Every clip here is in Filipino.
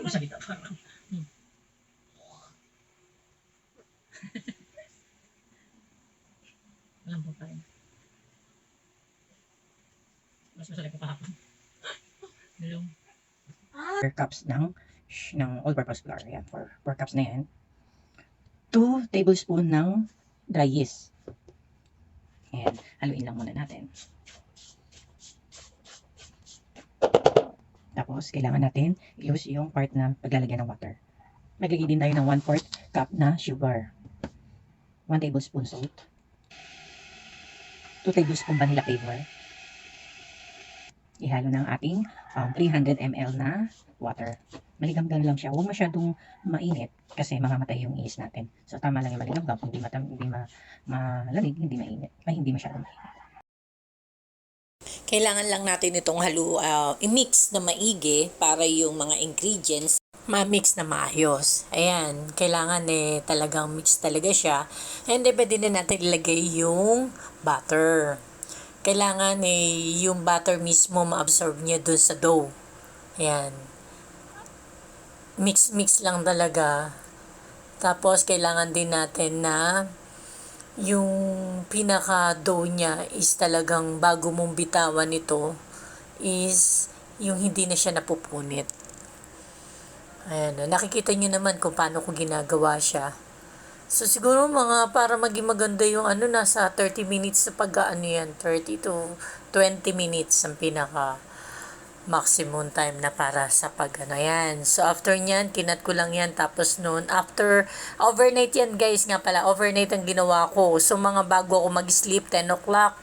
Masalita parang. Alam po pa rin. Mas masarap pa kahapon. Dalawang 4 cups ng all-purpose flour. Ayan, 4 cups na yan. 2 tablespoon ng dry yeast. Ayan, haluin lang muna natin. Tapos, kailangan natin i-use yung part na paglalagyan ng water. Maglagay din tayo ng 1/4 cup na sugar. 1 tablespoon salt. 2 tablespoon vanilla flavor. Ihalo ng ating 300 ml na water. Maligamgam lang siya. Huwag masyadong mainit kasi mamamatay yung yeast natin. So, tama lang yung maligamgam. Kung hindi malamig, hindi mainit. Ay, hindi masyadong mainit. Kailangan lang natin itong i-mix na maigi para yung mga ingredients ma-mix na maayos. Ayan, kailangan talagang mix talaga siya. And then, pwede na natin ilagay yung butter. Kailangan yung butter mismo ma-absorb niya dun sa dough. Ayan. Mix lang talaga. Tapos, kailangan din natin na yung pinaka-dough niya is talagang bago mong bitawan ito is yung hindi na siya napupunit. Ayan. Nakikita nyo naman kung paano ko ginagawa siya. So, siguro para maging maganda yung nasa 30 minutes sa yan. 30 to 20 minutes ang pinaka maximum time na para sa yan. So, after nyan, kinat ko lang yan. Tapos noon, after, overnight yan guys nga pala. Overnight ang ginawa ko. So, bago ako mag-sleep, 10 o'clock,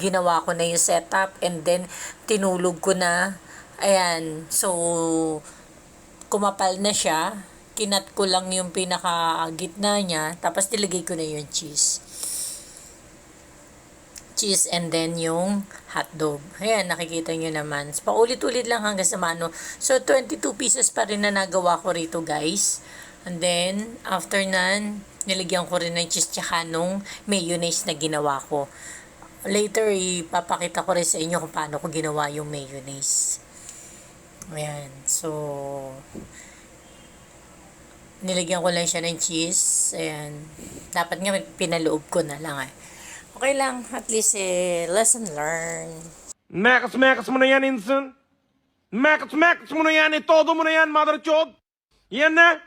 ginawa ko na yung setup. And then, tinulog ko na. Ayan. So, kumapal na siya. Kinat ko lang yung pinaka-gitna niya. Tapos, nilagay ko na yung cheese. Cheese and then yung hotdog. Ayan, nakikita nyo naman. Paulit-ulit lang hanggang sa mano. So, 22 pieces pa rin na nagawa ko rito, guys. And then, after nan, nilagyan ko rin ng cheese tsaka nung mayonnaise na ginawa ko. Later, ipapakita ko rin sa inyo kung paano ko ginawa yung mayonnaise. Ayan. So, nilagyan ko lang siya ng cheese. Ayan. Dapat nga pinaloob ko na lang Okay lang. At least lesson learned. Mekas mo na yan, Inson. Mekas mo na yan. Todo mo na yan, mother chod. Yan na.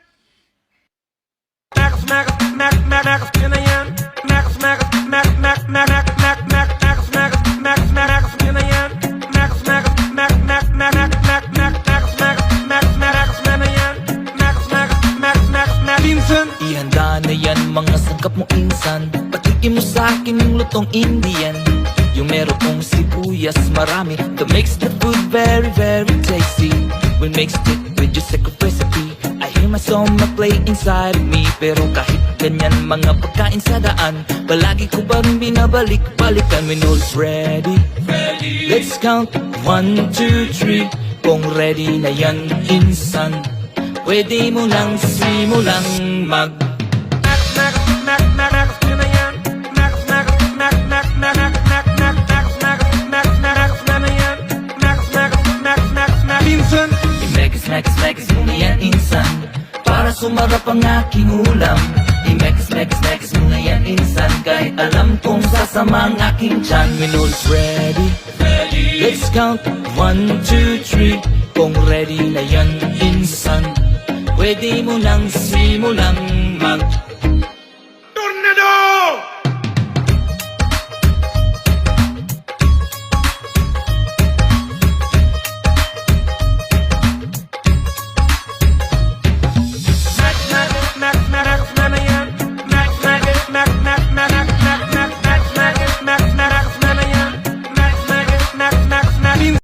Mekas mo na yan. Mekas mo na yan. Ihanda na yan mga sangkap mo insan. Patikin mo sa akin yung lutong Indian. Yung merong sibuyas marami that makes the food very very tasty. We mixed it with your secret recipe. I hear my song play inside of me. Pero kahit ganyan mga pagkain sa daan, palagi ko ba rin binabalik-balikan. When all's ready, let's count 1, 2, 3. Kung ready na yan insan, pwede mo lang simulang mag I-mekas mo na yan insan, para sumarap ang aking ulam. I-mekas mo na yan insan, kahit alam kong sasama ang aking tiyan. When all's ready, let's count 1, 2, 3. Kung ready na yan insan, pwede mo lang simulang